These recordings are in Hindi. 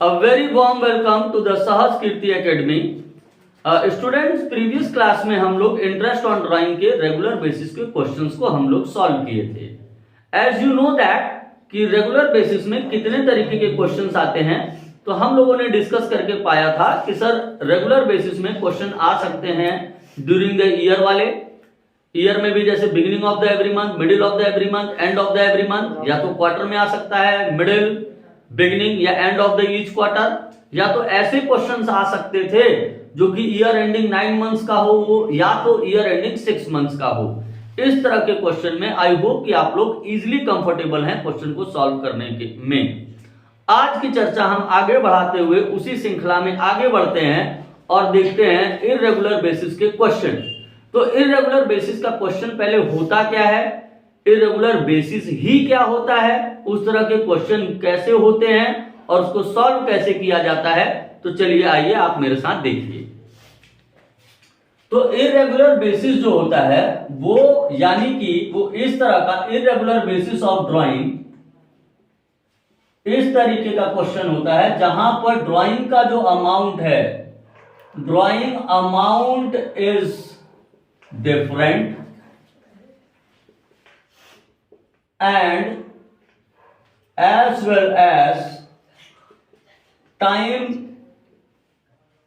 A very warm welcome to the Sahas Kirti Academy. Students, previous class में हम लोग इंटरेस्ट ऑन ड्राइंग के रेगुलर बेसिस के क्वेश्चंस को हम लोग सॉल्व किए थे. एज यू नो दैट कि रेगुलर बेसिस में कितने तरीके के क्वेश्चंस आते हैं, तो हम लोगों ने डिस्कस करके पाया था कि सर रेगुलर बेसिस में क्वेश्चन आ सकते हैं ड्यूरिंग द ईयर वाले ईयर में भी, जैसे beginning of the every month, middle of the every month, end of the every month, या तो क्वार्टर में आ सकता है, मिडिल, बिगिनिंग या end of the each quarter, या तो ऐसे क्वेश्चंस आ सकते थे जो कि ईयर एंडिंग 9 मंथ्स का हो या तो ईयर एंडिंग 6 मंथ्स का हो. इस तरह के क्वेश्चन में आई होप कि आप लोग इजीली कंफर्टेबल हैं क्वेश्चन को सॉल्व करने के में. आज की चर्चा हम आगे बढ़ाते हुए उसी श्रृंखला में आगे बढ़ते हैं और देखते हैं इररेगुलर बेसिस के क्वेश्चन. तो इररेगुलर बेसिस का क्वेश्चन पहले होता क्या है, इररेगुलर बेसिस ही क्या होता है, उस तरह के क्वेश्चन कैसे होते हैं और उसको सॉल्व कैसे किया जाता है. तो चलिए आइए आप मेरे साथ देखिए. तो इररेगुलर बेसिस जो होता है वो यानी कि वो इस तरह का इररेगुलर बेसिस ऑफ ड्राइंग, इस तरीके का क्वेश्चन होता है जहां पर ड्राइंग का जो अमाउंट है, drawing amount is different and as well as time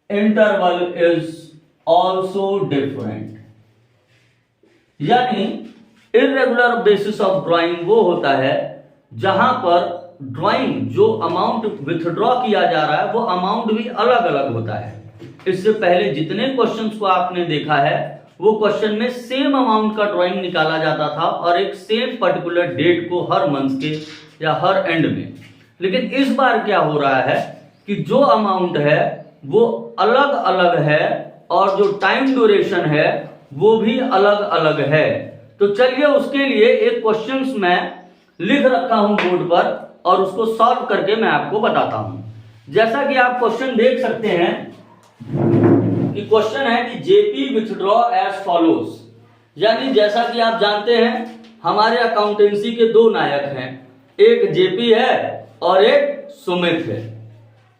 interval is also different. यानी irregular basis of drawing वो होता है जहां पर ड्राइंग जो अमाउंट विथड्रॉ किया जा रहा है वो अमाउंट भी अलग अलग होता है. इससे पहले जितने क्वेश्चंस को आपने देखा है वो क्वेश्चन में सेम अमाउंट का ड्राइंग निकाला जाता था और एक सेम पर्टिकुलर डेट को हर मंथ के या हर एंड में. लेकिन इस बार क्या हो रहा है कि जो अमाउंट है वो अलग अलग है और जो टाइम ड्यूरेशन है वो भी अलग अलग है. तो चलिए उसके लिए एक क्वेश्चंस मैं लिख रखा हूं बोर्ड पर और उसको सॉल्व करके मैं आपको बताता हूं. जैसा कि आप क्वेश्चन देख सकते हैं कि क्वेश्चन है कि जेपी विथड्रॉ एज फॉलोज. यानी जैसा कि आप जानते हैं हमारे अकाउंटेंसी के दो नायक हैं, एक जेपी है और एक सुमित है.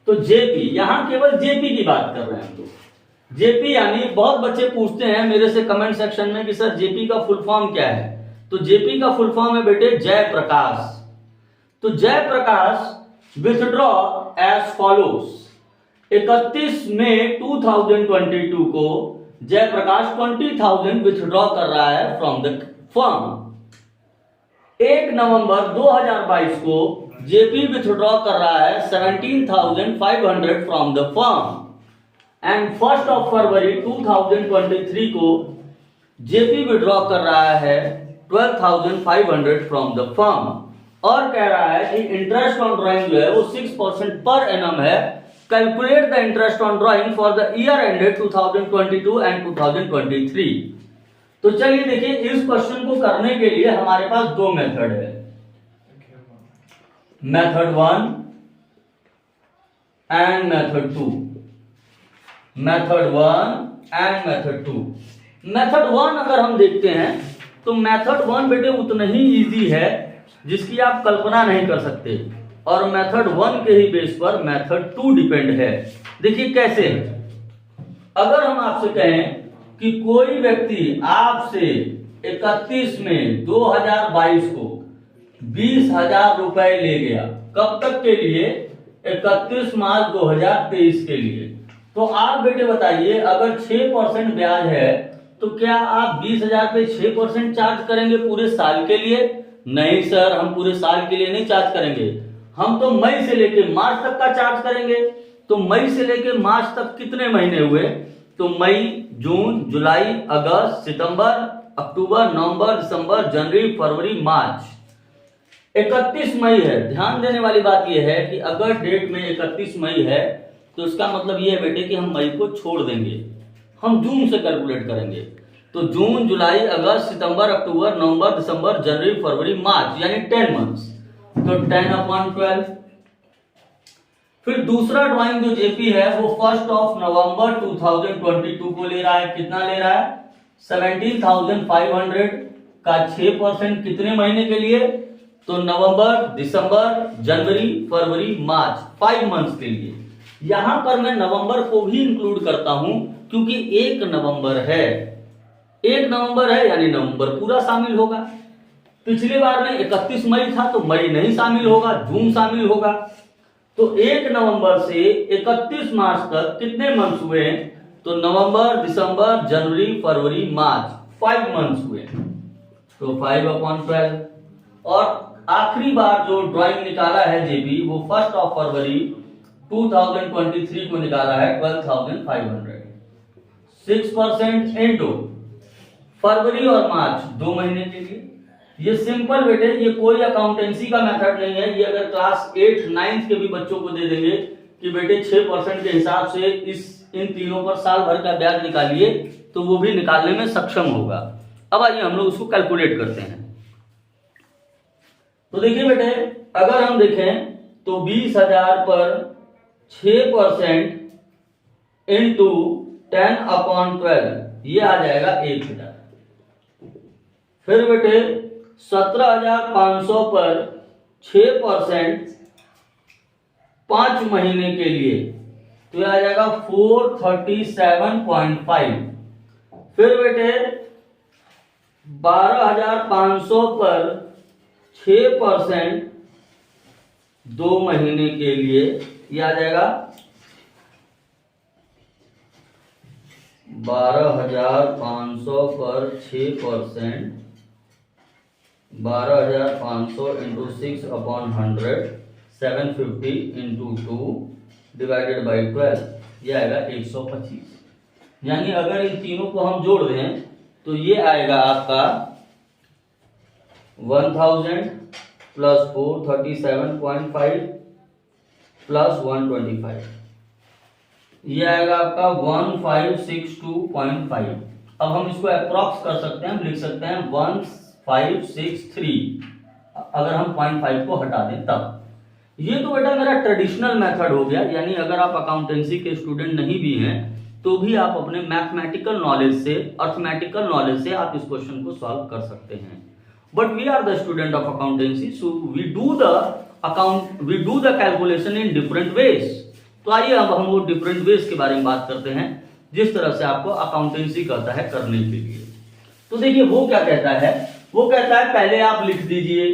तो जेपी, यहां केवल जेपी की बात कर रहे हैं. तो जेपी यानी बहुत बच्चे पूछते हैं मेरे से कमेंट सेक्शन में कि सर जेपी का फुल फॉर्म क्या है. तो जेपी का फुल फॉर्म है बेटे जयप्रकाश. तो जयप्रकाश विथड्रॉ एज फॉलोज. 31 मई 2022 को जयप्रकाश 20,000 विथड्रॉ कर रहा है फ्रॉम द फर्म. 1 नवंबर 2022 को जेपी विथड्रॉ कर रहा है 17,500 फ्रॉम द फर्म. एंड 1 फरवरी 2023 को जेपी विथड्रॉ कर रहा है 12,500 फ्रॉम द फर्म. और कह रहा है कि इंटरेस्ट ऑन ड्राइंग जो है वो 6% पर एनम है. Calculate the interest on drawing for the year ended 2022 and 2023. तो चलिए देखिए इस क्वेश्चन को करने के लिए हमारे पास दो मेथड है, method 1 and method 2. Method 1 and method 2. Method 1 अगर हम देखते हैं तो मेथड 1 बेटे उतना ही इजी है जिसकी आप कल्पना नहीं कर सकते, और मेथड 1 के ही बेस पर मेथड 2 डिपेंड है. देखिए कैसे. अगर हम आपसे कहें कि कोई व्यक्ति आपसे 31 मई 2022 को 20,000 रुपए ले गया, कब तक के लिए? 31 मार्च 2023 के लिए. तो आप बेटे बताइए अगर 6% ब्याज है तो क्या आप 20,000 पे 6% चार्ज करेंगे पूरे साल के लिए? नहीं सर, हम पूरे साल के लिए नहीं चार्ज करेंगे, हम तो मई से लेके मार्च तक का चार्ज करेंगे. तो मई से लेके मार्च तक कितने महीने हुए? तो मई, जून, जुलाई, अगस्त, सितंबर, अक्टूबर, नवंबर, दिसंबर, जनवरी, फरवरी, मार्च. 31 मई है. ध्यान देने वाली बात यह है कि अगर डेट में 31 मई है तो इसका मतलब यह है बेटे कि हम मई को छोड़ देंगे, हम जून से कैलकुलेट करेंगे. तो जून, जुलाई, अगस्त, सितंबर, अक्टूबर, नवंबर, दिसंबर, जनवरी, फरवरी, मार्च, यानी 10 मंथ्स. तो 10/12. फिर दूसरा ड्राइंग जो जेपी है वो 1 नवंबर 2022 को ले रहा है. कितना ले रहा है? 17,500 का 6% कितने महीने के लिए? तो नवंबर, दिसंबर, जनवरी, फरवरी, मार्च 5 मंथ्स के लिए। यहां पर मैं नवंबर को भी इंक्लूड करता हूं क्योंकि 1 नवंबर है, 1 नवंबर है यानी नवंबर पूरा शामिल होगा। पिछली बार में 31 मई था तो मई नहीं शामिल होगा, जून शामिल होगा। तो 1 नवंबर से 31 मार्च तक कितने मंथ्स हुए हैं? तो नवंबर, दिसंबर, जनवरी, फरवरी, मार्च 5 मंथ्स हुए। तो 5/12। और आखिरी बार जो ड्राइंग निकाला है जेबी वो 1 फरवरी 2023 को निकाला है 12,500। 6% इंटू फरवरी और मार्च 2 महीने के लिए। ये सिंपल बेटे, ये कोई अकाउंटेंसी का मेथड नहीं है। ये अगर क्लास 8, 9 के भी बच्चों को दे देंगे कि बेटे 6% के हिसाब से इन तीनों पर साल भर का ब्याज निकालिए तो वो भी निकालने में सक्षम होगा। अब आइए हम लोग उसको कैलकुलेट करते हैं। तो देखिए बेटे, अगर हम देखें तो 20,000 पर 6% इंटू 10/12 ये आ जाएगा 1,000। फिर बेटे 17,500 पर 6% 5 महीने के लिए तो ये आ जाएगा 437.5। फिर बेटे 12,500 पर 6% 2 महीने के लिए ये आ जाएगा 12,500 पर 6%, 12,500 इंटू 6/100, 750 इंटू 2 डिवाइडेड बाई 12 ये आएगा 125। यानी अगर इन तीनों को हम जोड़ दें तो ये आएगा आपका 1000 प्लस 437.5 प्लस 125 ये आएगा आपका 1562.5। अब हम इसको अप्रॉक्स कर सकते हैं, हम लिख सकते हैं 1563 अगर हम 0.5 को हटा दें तब। ये तो बेटा मेरा ट्रेडिशनल मेथड हो गया। यानी अगर आप अकाउंटेंसी के स्टूडेंट नहीं भी हैं तो भी आप अपने मैथमेटिकल नॉलेज से, अर्थमेटिकल नॉलेज से आप इस क्वेश्चन को सॉल्व कर सकते हैं। But we are the student of accountancy, so we do the calculation in different ways. तो आइए अब हम वो डिफरेंट वेज के बारे में बात करते हैं जिस तरह से आपको अकाउंटेंसी कहता है करने के लिए। तो देखिए वो क्या कहता है, वो कहता है पहले आप लिख दीजिए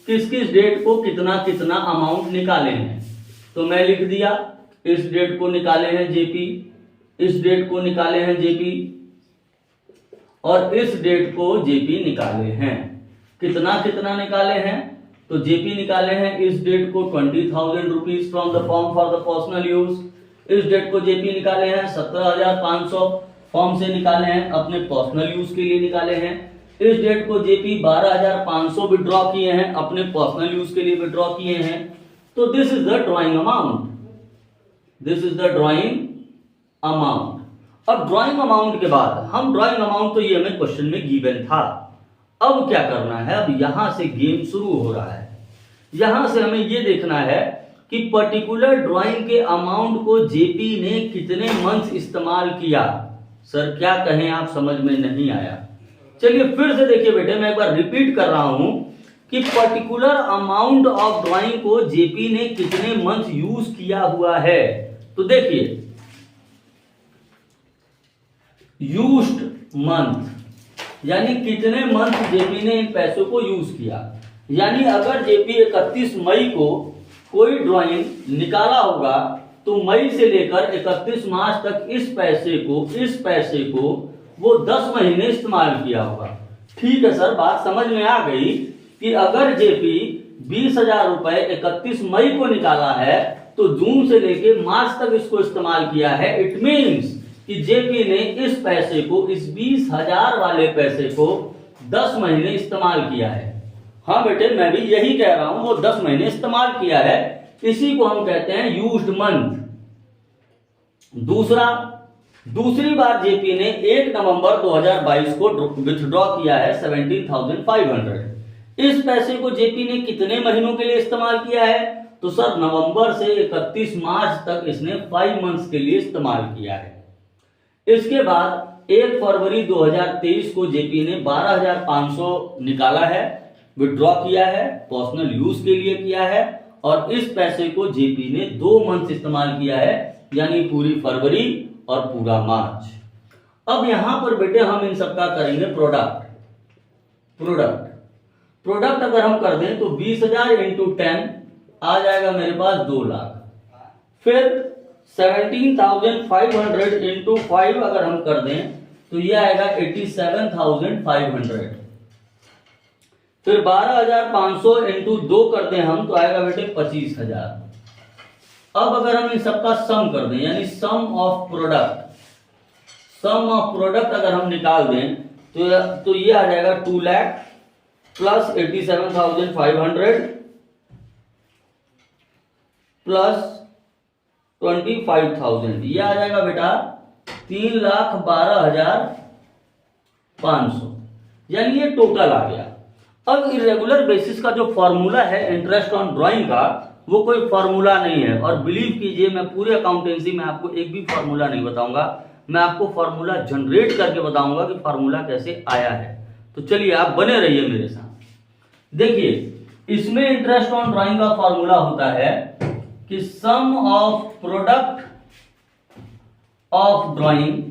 किस किस डेट को कितना कितना अमाउंट निकाले हैं। तो मैं लिख दिया इस डेट को निकाले हैं जेपी, इस डेट को निकाले हैं जेपी और इस डेट को जेपी निकाले हैं। कितना कितना निकाले हैं? तो जेपी निकाले हैं इस डेट को 20,000 rupees from the form for the personal use. इस डेट को जेपी निकाले हैं 17,500 फॉर्म से निकाले हैं, अपने पर्सनल यूज के लिए निकाले हैं। इस डेट को जेपी 12,500 विड्रॉ किए हैं, अपने पर्सनल यूज के लिए विड्रॉ किए हैं। तो this is the drawing amount, this is the drawing amount. अब ड्रॉइंग अमाउंट के बाद हम ड्रॉइंग अमाउंट तो ये हमें क्वेश्चन में गिवन था। अब क्या करना है? अब यहां से गेम शुरू हो रहा है। यहां से हमें ये देखना है कि पर्टिकुलर ड्राइंग के अमाउंट को जेपी ने कितने मंथ इस्तेमाल किया। सर क्या कहें, आप समझ में नहीं आया। चलिए फिर से देखिए बेटे, मैं एक बार रिपीट कर रहा हूं कि पर्टिकुलर अमाउंट ऑफ ड्राइंग को जेपी ने कितने मंथ यूज किया हुआ है। तो देखिए यूज्ड मंथ यानी कितने मंथ जेपी ने इन पैसों को यूज किया। यानी अगर जेपी 31 मई को कोई ड्राइंग निकाला होगा तो मई से लेकर 31 मार्च तक इस पैसे को वो 10 महीने इस्तेमाल किया होगा। ठीक है सर, बात समझ में आ गई कि अगर जेपी 20,000 रुपए 31 मई को निकाला है तो जून से लेकर मार्च तक इसको इस्तेमाल किया है। इट मीन्स कि जेपी ने इस पैसे को, इस 20,000 वाले पैसे को 10 महीने इस्तेमाल किया है। हाँ बेटे, मैं भी यही कह रहा हूं, वो 10 महीने इस्तेमाल किया है। इसी को हम कहते हैं यूज्ड मंथ। दूसरी बार जेपी ने 1 नवंबर 2022 को विथड्रॉ किया है 17,500। इस पैसे को जेपी ने कितने महीनों के लिए इस्तेमाल किया है? तो सर नवंबर से 31 मार्च तक इसने 5 मंथ्स के लिए इस्तेमाल किया है। इसके बाद 1 फरवरी 2023 को जेपी ने 12,500 निकाला है। विड्रॉ किया है, पर्सनल यूज के लिए किया है, और इस पैसे को जेपी ने 2 मंथ इस्तेमाल किया है, यानी पूरी फरवरी और पूरा मार्च। अब यहां पर बेटे हम इन सबका करेंगे प्रोडक्ट अगर हम कर दें तो 20,000 इंटू 10 आ जाएगा मेरे पास 2 लाख। फिर 17,500 इंटू 5 अगर हम कर दें तो ये आएगा 87,500। फिर 12,500 इंटू 2 कर दें हम तो आएगा बेटे 25,000। अब अगर हम इन सबका सम कर दें, यानी सम ऑफ प्रोडक्ट अगर हम निकाल दें तो ये आ जाएगा 2 लाख प्लस 87,500 प्लस 25,000, ये आ जाएगा बेटा 3,12,500, यानी ये टोटल आ गया। अब इरेगुलर बेसिस का जो फॉर्मूला है इंटरेस्ट ऑन ड्राइंग का, वो कोई फॉर्मूला नहीं है, और बिलीव कीजिए मैं पूरे अकाउंटेंसी में आपको एक भी फॉर्मूला नहीं बताऊंगा, मैं आपको फॉर्मूला जनरेट करके बताऊंगा कि फॉर्मूला कैसे आया है। तो चलिए आप बने रहिए मेरे साथ। देखिए इसमें इंटरेस्ट ऑन ड्राइंग का फॉर्मूला होता है कि sum of product of drawing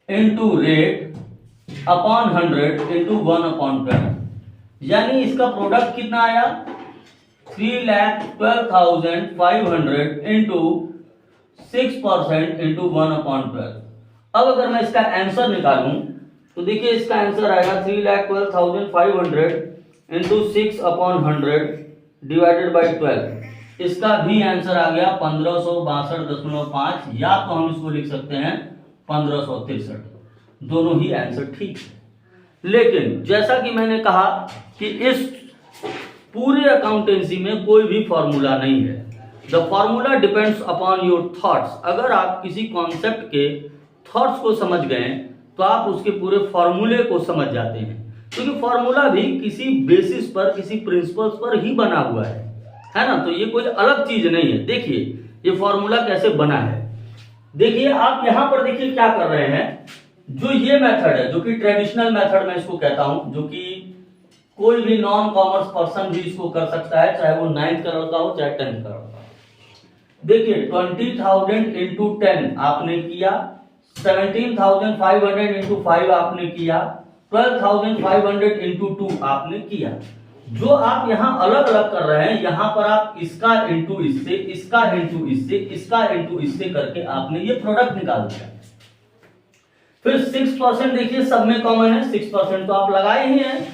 into rate upon 100 into 1/12, यानी इसका प्रोडक्ट कितना आया 3,12,500 इंटू 6% इंटू 1/12। अब अगर मैं इसका आंसर निकालूं तो देखिए इसका आंसर आएगा 3,12,500 इंटू 6/100 डिवाइडेड बाई 12। इसका भी आंसर आ गया 1562.5, या तो हम इसको लिख सकते हैं 1563। दोनों ही आंसर ठीक है, लेकिन जैसा कि मैंने कहा कि इस पूरे अकाउंटेंसी में कोई भी फॉर्मूला नहीं है। The formula depends upon your thoughts. अगर आप किसी कॉन्सेप्ट के थॉट्स को समझ गए तो आप उसके पूरे फॉर्मूले को समझ जाते हैं, क्योंकि फॉर्मूला भी किसी बेसिस पर, किसी प्रिंसिपल्स पर ही बना हुआ है ना। तो ये कोई अलग चीज नहीं है। देखिए ये फॉर्मूला कैसे बना है, देखिए आप यहां पर देखिए क्या कर रहे हैं। जो ये मेथड है, जो कि ट्रेडिशनल मेथड मैं इसको कहता हूं, जो कि कोई भी नॉन कॉमर्स पर्सन भी इसको कर सकता है, चाहे वो 9th का लड़का हो चाहे 10th का लड़का हो। देखिए 20,000 इंटू 10 आपने किया, 17,500 इंटू 5 आपने किया, 12,500 इंटू 2 आपने किया। जो आप यहाँ अलग अलग कर रहे हैं, यहाँ पर आप इसका इंटू इससे, इसका इंटू इससे, इसका इंटू इससे करके आपने ये प्रोडक्ट निकाल दिया। फिर 6% देखिए सब में कॉमन है, 6% तो आप लगाए ही हैं।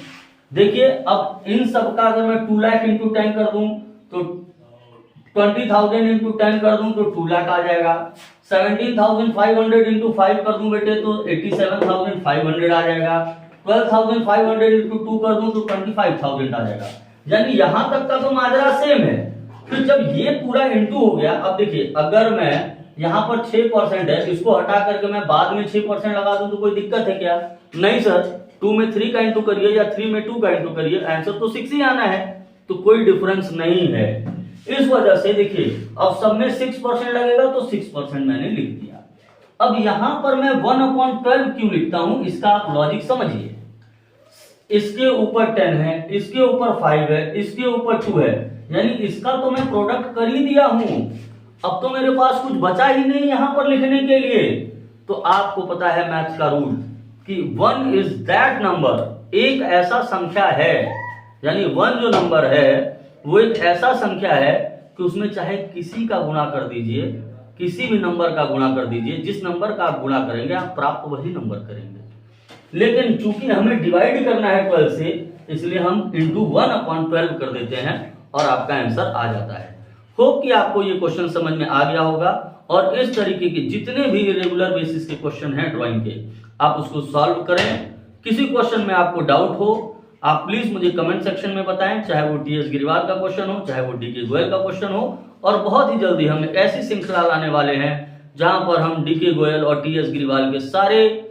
देखिए अब इन सब का अगर मैं 2 लाख इंटू 10 कर दूं तो 20,000 इंटू 10 कर दूं तो 2 लाख आ जाएगा। 17,500 इंटू 5 कर दूं बेटे तो 87,500 आ जाएगा। 12,500 इंटू 2 कर दूं तो 25,000 आ जाएगा। यानी यहां तक का तो माजरा सेम है। फिर जब ये पूरा इंटू हो गया, अब देखिए अगर मैं यहाँ पर 6% है, इसको हटा करके मैं बाद में 6% लगा दूं तो कोई दिक्कत है क्या? नहीं सर, 2 में 3 का इंटू करिए या 3 में 2 का इंटू करिए, आंसर तो 6 ही आना है, तो कोई डिफरेंस नहीं है। इस वजह से देखिए अब सब में 6% लगेगा तो 6% मैंने लिख दिया। अब यहां पर मैं 1/12 क्यों लिखता हूं, इसका आप लॉजिक समझिए। इसके ऊपर 10 है, इसके ऊपर 5 है, इसके ऊपर 2 है, यानी इसका तो मैं प्रोडक्ट कर ही दिया हूं। अब तो मेरे पास कुछ बचा ही नहीं यहां पर लिखने के लिए। तो आपको पता है मैथ्स का रूल कि 1 इज दैट नंबर, एक ऐसा संख्या है, यानी 1 जो नंबर है वो एक ऐसा संख्या है कि उसमें चाहे किसी का गुणा कर दीजिए, किसी भी नंबर का गुणा कर दीजिए, जिस नंबर का आप गुणा करेंगे आप प्राप्त वही नंबर करेंगे। लेकिन चूंकि हमें डिवाइड करना है 12 से, इसलिए हम इंटू 1/12 कर देते हैं और आपका आंसर आ जाता है। होप कि आपको ये क्वेश्चन समझ में आ गया होगा, और इस तरीके के जितने भी इरेगुलर बेसिस के क्वेश्चन हैं ड्राइंग के, आप उसको सॉल्व करें। किसी क्वेश्चन में आपको डाउट हो, आप प्लीज मुझे कमेंट सेक्शन में बताएं, चाहे वो टीएस गिरवाल का क्वेश्चन हो, चाहे वो डीके गोयल का क्वेश्चन हो। और बहुत ही जल्दी हम ऐसी श्रृंखला लाने वाले हैं जहां पर हम डीके गोयल और टीएस गिरवाल के सारे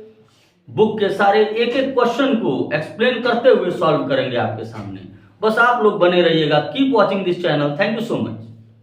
बुक के सारे एक एक क्वेश्चन को एक्सप्लेन करते हुए सॉल्व करेंगे आपके सामने। बस आप लोग बने रहिएगा। Keep watching this channel. Thank you so much.